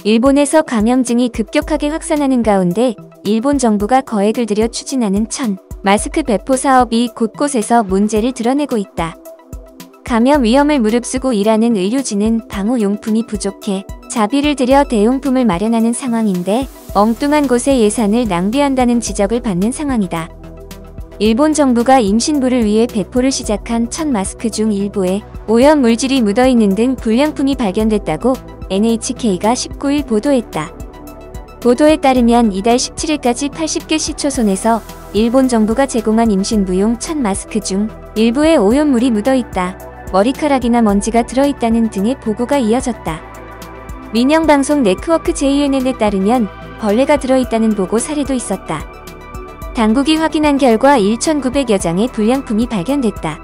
일본에서 감염증이 급격하게 확산하는 가운데 일본 정부가 거액을 들여 추진하는 마스크 배포 사업이 곳곳에서 문제를 드러내고 있다. 감염 위험을 무릅쓰고 일하는 의료진은 방호용품이 부족해 자비를 들여 대용품을 마련하는 상황인데 엉뚱한 곳에 예산을 낭비한다는 지적을 받는 상황이다. 일본 정부가 임신부를 위해 배포를 시작한 마스크 중 일부에 오염 물질이 묻어있는 등 불량품이 발견됐다고 NHK가 19일 보도했다. 보도에 따르면 이달 17일까지 80개 시초소에서 일본 정부가 제공한 임신부용 마스크 중 일부에 오염물이 묻어있다, 머리카락이나 먼지가 들어있다는 등의 보고가 이어졌다. 민영방송 네트워크 JNN에 따르면 벌레가 들어있다는 보고 사례도 있었다. 당국이 확인한 결과 1,900여 장의 불량품이 발견됐다.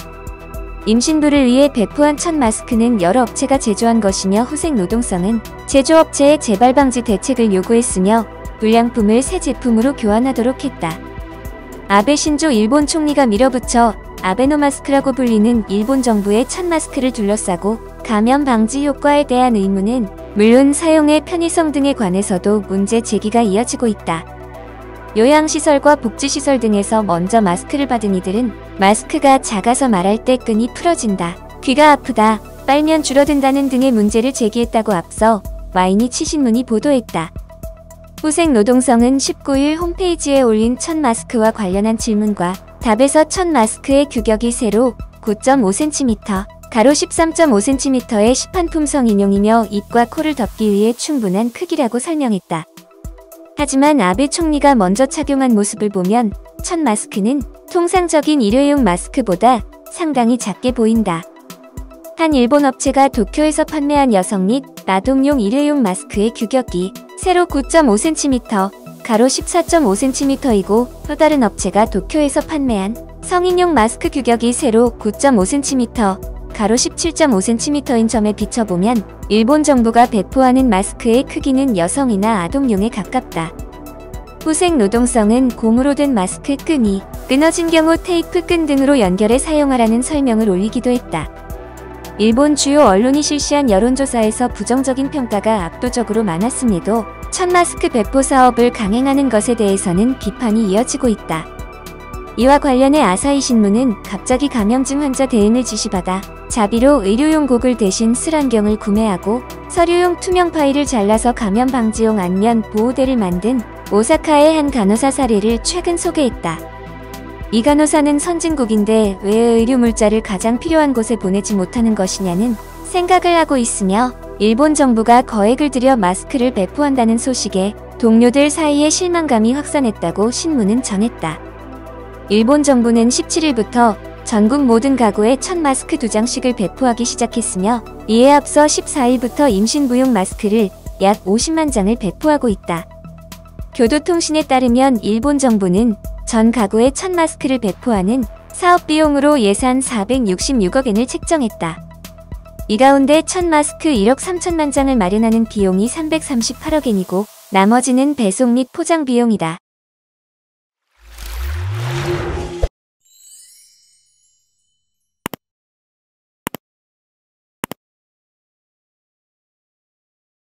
임신부를 위해 배포한 마스크는 여러 업체가 제조한 것이며 후생 노동성은 제조업체의 재발 방지 대책을 요구했으며 불량품을 새 제품으로 교환하도록 했다. 아베 신조 일본 총리가 밀어붙여 아베노마스크라고 불리는 일본 정부의 마스크를 둘러싸고 감염 방지 효과에 대한 의문은 물론 사용의 편의성 등에 관해서도 문제 제기가 이어지고 있다. 요양시설과 복지시설 등에서 먼저 마스크를 받은 이들은 마스크가 작아서 말할 때 끈이 풀어진다, 귀가 아프다, 빨면 줄어든다는 등의 문제를 제기했다고 앞서 마이니치 신문이 보도했다. 후생 노동성은 19일 홈페이지에 올린 마스크와 관련한 질문과 답에서 마스크의 규격이 세로 9.5cm, 가로 13.5cm의 시판품 성인용이며 입과 코를 덮기 위해 충분한 크기라고 설명했다. 하지만 아베 총리가 먼저 착용한 모습을 보면 마스크는 통상적인 일회용 마스크보다 상당히 작게 보인다. 한 일본 업체가 도쿄에서 판매한 여성 및 아동용 일회용 마스크의 규격이 세로 9.5cm, 가로 14.5cm이고 또 다른 업체가 도쿄에서 판매한 성인용 마스크 규격이 세로 9.5cm, 가로 17.5cm인 점에 비춰보면 일본 정부가 배포하는 마스크의 크기는 여성이나 아동용에 가깝다. 후생 노동성은 고무로 된 마스크 끈이 끊어진 경우 테이프 끈 등으로 연결해 사용하라는 설명을 올리기도 했다. 일본 주요 언론이 실시한 여론조사에서 부정적인 평가가 압도적으로 많았음에도 마스크 배포 사업을 강행하는 것에 대해서는 비판이 이어지고 있다. 이와 관련해 아사히 신문은 갑자기 감염증 환자 대응을 지시받아 자비로 의료용 고글 대신 슬안경을 구매하고 서류용 투명 파일을 잘라서 감염 방지용 안면 보호대를 만든 오사카의 한 간호사 사례를 최근 소개했다. 이 간호사는 선진국인데 왜 의료 물자를 가장 필요한 곳에 보내지 못하는 것이냐는 생각을 하고 있으며 일본 정부가 거액을 들여 마스크를 배포한다는 소식에 동료들 사이에 실망감이 확산했다고 신문은 전했다. 일본 정부는 17일부터 전국 모든 가구에 마스크 2장씩을 배포하기 시작했으며 이에 앞서 14일부터 임신부용 마스크를 약 50만 장을 배포하고 있다. 교도통신에 따르면 일본 정부는 전 가구에 마스크를 배포하는 사업 비용으로 예산 466억 엔을 책정했다. 이 가운데 마스크 1억 3천만 장을 마련하는 비용이 338억 엔이고 나머지는 배송 및 포장 비용이다.